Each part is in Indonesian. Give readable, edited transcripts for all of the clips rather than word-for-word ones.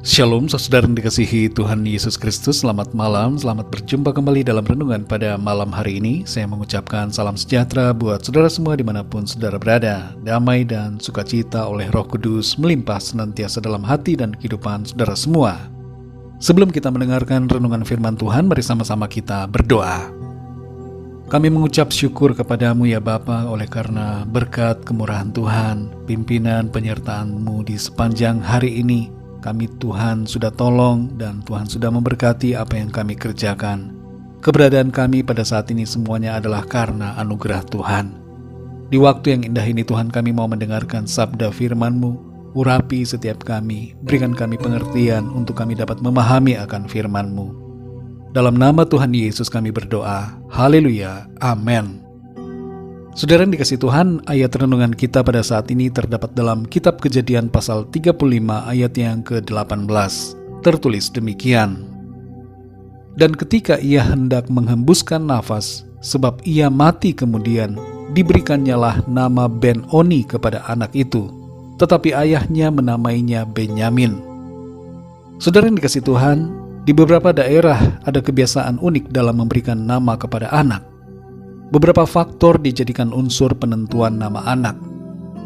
Shalom, saudara yang dikasihi Tuhan Yesus Kristus. Selamat malam, selamat berjumpa kembali dalam renungan pada malam hari ini. Saya mengucapkan salam sejahtera buat saudara semua dimanapun saudara berada. Damai dan sukacita oleh Roh Kudus melimpah senantiasa dalam hati dan kehidupan saudara semua. Sebelum kita mendengarkan renungan firman Tuhan, mari sama-sama kita berdoa. Kami mengucap syukur kepadamu ya Bapa, oleh karena berkat kemurahan Tuhan, pimpinan penyertaan-Mu di sepanjang hari ini. Kami Tuhan sudah tolong dan Tuhan sudah memberkati apa yang kami kerjakan. Keberadaan kami pada saat ini semuanya adalah karena anugerah Tuhan. Di waktu yang indah ini Tuhan, kami mau mendengarkan sabda firman-Mu. Urapi setiap kami, berikan kami pengertian untuk kami dapat memahami akan firman-Mu. Dalam nama Tuhan Yesus kami berdoa. Haleluya. Amin. Saudara yang dikasihi Tuhan, ayat renungan kita pada saat ini terdapat dalam kitab Kejadian pasal 35 ayat yang ke-18. Tertulis demikian. Dan ketika ia hendak menghembuskan nafas, sebab ia mati kemudian, diberikannya nama Ben-Oni kepada anak itu, tetapi ayahnya menamainya Benyamin. Saudara yang dikasihi Tuhan, di beberapa daerah ada kebiasaan unik dalam memberikan nama kepada anak. Beberapa faktor dijadikan unsur penentuan nama anak.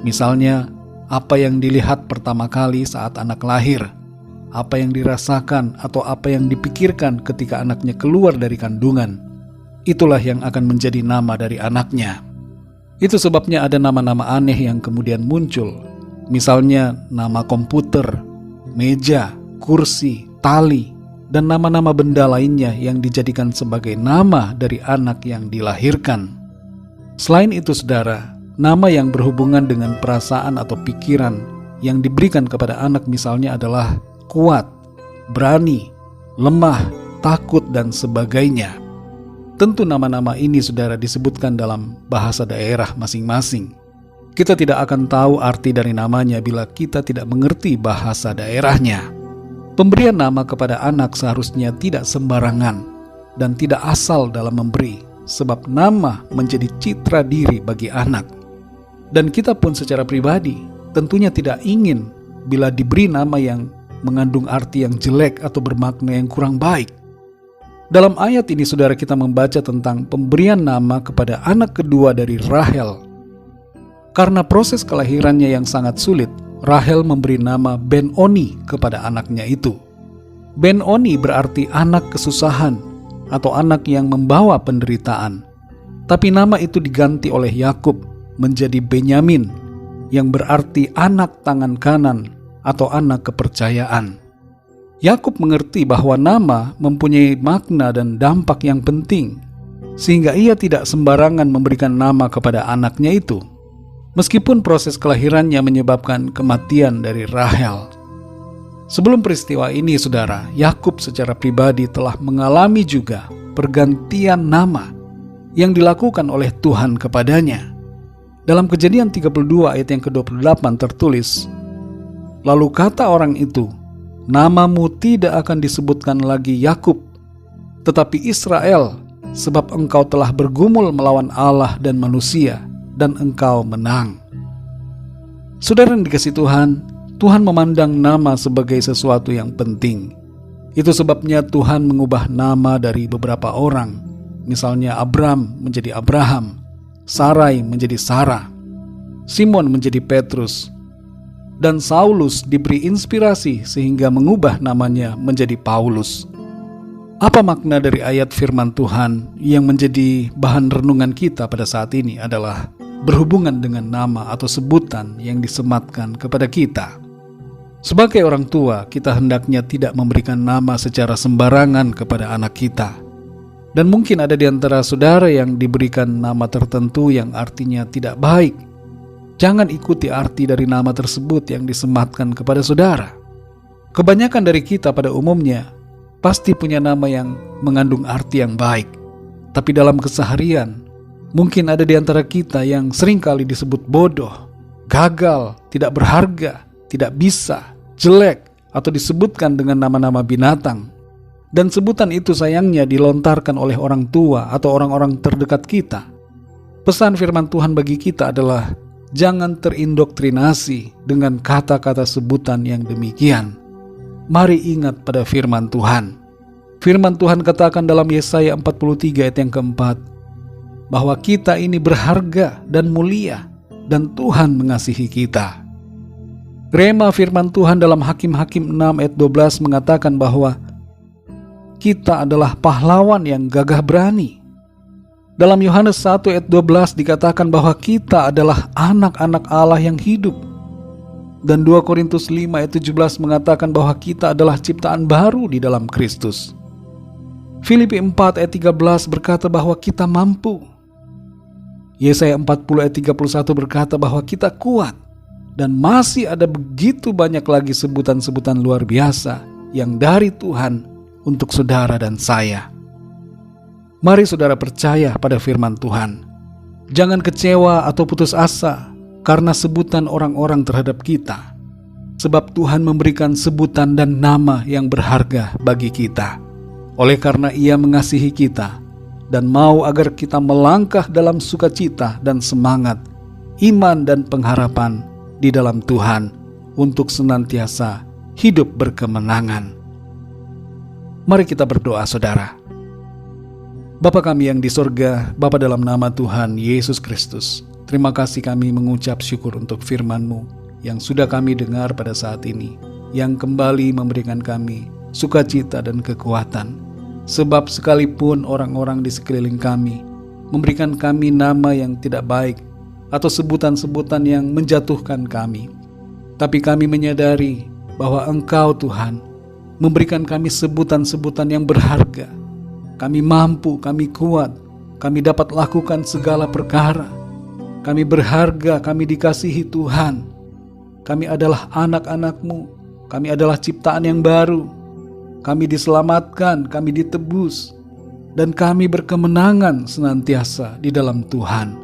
Misalnya, apa yang dilihat pertama kali saat anak lahir, apa yang dirasakan atau apa yang dipikirkan ketika anaknya keluar dari kandungan. Itulah yang akan menjadi nama dari anaknya. Itu sebabnya ada nama-nama aneh yang kemudian muncul. Misalnya nama komputer, meja, kursi, tali, dan nama-nama benda lainnya yang dijadikan sebagai nama dari anak yang dilahirkan. Selain itu saudara, nama yang berhubungan dengan perasaan atau pikiran yang diberikan kepada anak misalnya adalah kuat, berani, lemah, takut, dan sebagainya. Tentu nama-nama ini saudara disebutkan dalam bahasa daerah masing-masing. Kita tidak akan tahu arti dari namanya bila kita tidak mengerti bahasa daerahnya. Pemberian nama kepada anak seharusnya tidak sembarangan dan tidak asal dalam memberi, sebab nama menjadi citra diri bagi anak. Dan kita pun secara pribadi tentunya tidak ingin bila diberi nama yang mengandung arti yang jelek atau bermakna yang kurang baik. Dalam ayat ini saudara kita membaca tentang pemberian nama kepada anak kedua dari Rahel. Karena proses kelahirannya yang sangat sulit, Rahel memberi nama Ben-Oni kepada anaknya itu. Ben-Oni berarti anak kesusahan atau anak yang membawa penderitaan. Tapi nama itu diganti oleh Yakub menjadi Benyamin yang berarti anak tangan kanan atau anak kepercayaan. Yakub mengerti bahwa nama mempunyai makna dan dampak yang penting, sehingga ia tidak sembarangan memberikan nama kepada anaknya itu. Meskipun proses kelahirannya menyebabkan kematian dari Rahel. Sebelum peristiwa ini saudara, Yakub secara pribadi telah mengalami juga pergantian nama yang dilakukan oleh Tuhan kepadanya. Dalam Kejadian 32 ayat yang ke-28 tertulis, lalu kata orang itu, namamu tidak akan disebutkan lagi Yakub, tetapi Israel, sebab engkau telah bergumul melawan Allah dan manusia, dan engkau menang. Saudara yang dikasihi Tuhan, Tuhan memandang nama sebagai sesuatu yang penting. Itu sebabnya Tuhan mengubah nama dari beberapa orang. Misalnya Abram menjadi Abraham, Sarai menjadi Sarah, Simon menjadi Petrus, dan Saulus diberi inspirasi sehingga mengubah namanya menjadi Paulus. Apa makna dari ayat firman Tuhan yang menjadi bahan renungan kita pada saat ini adalah berhubungan dengan nama atau sebutan yang disematkan kepada kita. Sebagai orang tua, kita hendaknya tidak memberikan nama secara sembarangan kepada anak kita. Dan mungkin ada di antara saudara yang diberikan nama tertentu yang artinya tidak baik. Jangan ikuti arti dari nama tersebut yang disematkan kepada saudara. Kebanyakan dari kita pada umumnya pasti punya nama yang mengandung arti yang baik. Tapi dalam keseharian, mungkin ada di antara kita yang seringkali disebut bodoh, gagal, tidak berharga, tidak bisa, jelek, atau disebutkan dengan nama-nama binatang. Dan sebutan itu sayangnya dilontarkan oleh orang tua atau orang-orang terdekat kita. Pesan firman Tuhan bagi kita adalah jangan terindoktrinasi dengan kata-kata sebutan yang demikian. Mari ingat pada firman Tuhan. Firman Tuhan katakan dalam Yesaya 43 ayat yang keempat, bahwa kita ini berharga dan mulia, dan Tuhan mengasihi kita. Rema firman Tuhan dalam Hakim-Hakim 6 ayat 12 mengatakan bahwa kita adalah pahlawan yang gagah berani. Dalam Yohanes 1 ayat 12 dikatakan bahwa kita adalah anak-anak Allah yang hidup. Dan 2 Korintus 5 ayat 17 mengatakan bahwa kita adalah ciptaan baru di dalam Kristus. Filipi 4 ayat 13 berkata bahwa kita mampu. Yesaya 40 ayat 31 berkata bahwa kita kuat. Dan masih ada begitu banyak lagi sebutan-sebutan luar biasa yang dari Tuhan untuk saudara dan saya. Mari saudara percaya pada firman Tuhan. Jangan kecewa atau putus asa karena sebutan orang-orang terhadap kita. Sebab Tuhan memberikan sebutan dan nama yang berharga bagi kita. Oleh karena Ia mengasihi kita dan mau agar kita melangkah dalam sukacita dan semangat, iman dan pengharapan di dalam Tuhan untuk senantiasa hidup berkemenangan. Mari kita berdoa saudara. Bapa kami yang di sorga, Bapa dalam nama Tuhan Yesus Kristus, terima kasih kami mengucap syukur untuk firman-Mu yang sudah kami dengar pada saat ini, yang kembali memberikan kami sukacita dan kekuatan. Sebab sekalipun orang-orang di sekeliling kami memberikan kami nama yang tidak baik atau sebutan-sebutan yang menjatuhkan kami, tapi kami menyadari bahwa Engkau Tuhan memberikan kami sebutan-sebutan yang berharga. Kami mampu, kami kuat, kami dapat lakukan segala perkara. Kami berharga, kami dikasihi Tuhan. Kami adalah anak-anak-Mu, kami adalah ciptaan yang baru. Kami diselamatkan, kami ditebus, dan kami berkemenangan senantiasa di dalam Tuhan.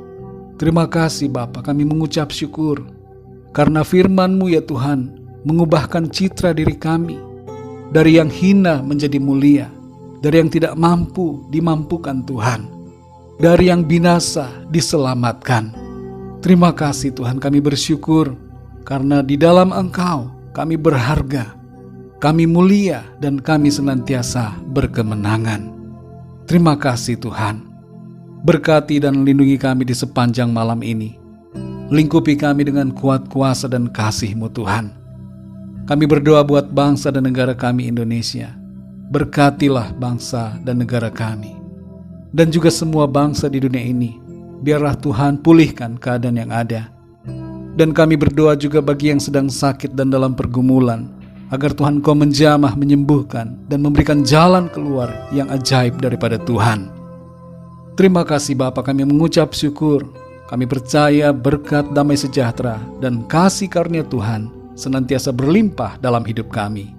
Terima kasih Bapa, kami mengucap syukur karena firman-Mu ya Tuhan mengubahkan citra diri kami dari yang hina menjadi mulia, dari yang tidak mampu dimampukan Tuhan, dari yang binasa diselamatkan. Terima kasih Tuhan, kami bersyukur karena di dalam Engkau kami berharga, kami mulia, dan kami senantiasa berkemenangan. Terima kasih Tuhan. Berkati dan lindungi kami di sepanjang malam ini. Lingkupi kami dengan kuat kuasa dan kasih-Mu Tuhan. Kami berdoa buat bangsa dan negara kami Indonesia. Berkatilah bangsa dan negara kami. Dan juga semua bangsa di dunia ini. Biarlah Tuhan pulihkan keadaan yang ada. Dan kami berdoa juga bagi yang sedang sakit dan dalam pergumulan, agar Tuhan Kau menjamah, menyembuhkan, dan memberikan jalan keluar yang ajaib daripada Tuhan. Terima kasih Bapa, kami mengucap syukur. Kami percaya berkat damai sejahtera dan kasih karunia Tuhan senantiasa berlimpah dalam hidup kami.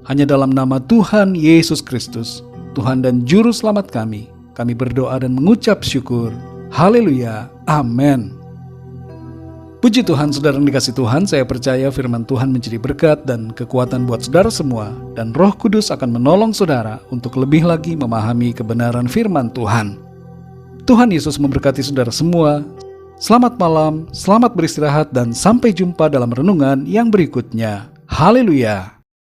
Hanya dalam nama Tuhan Yesus Kristus, Tuhan dan Juru Selamat kami berdoa dan mengucap syukur. Haleluya, amin. Puji Tuhan, saudara yang dikasih Tuhan, saya percaya firman Tuhan menjadi berkat dan kekuatan buat saudara semua, dan Roh Kudus akan menolong saudara untuk lebih lagi memahami kebenaran firman Tuhan. Tuhan Yesus memberkati saudara semua. Selamat malam, selamat beristirahat, dan sampai jumpa dalam renungan yang berikutnya. Haleluya.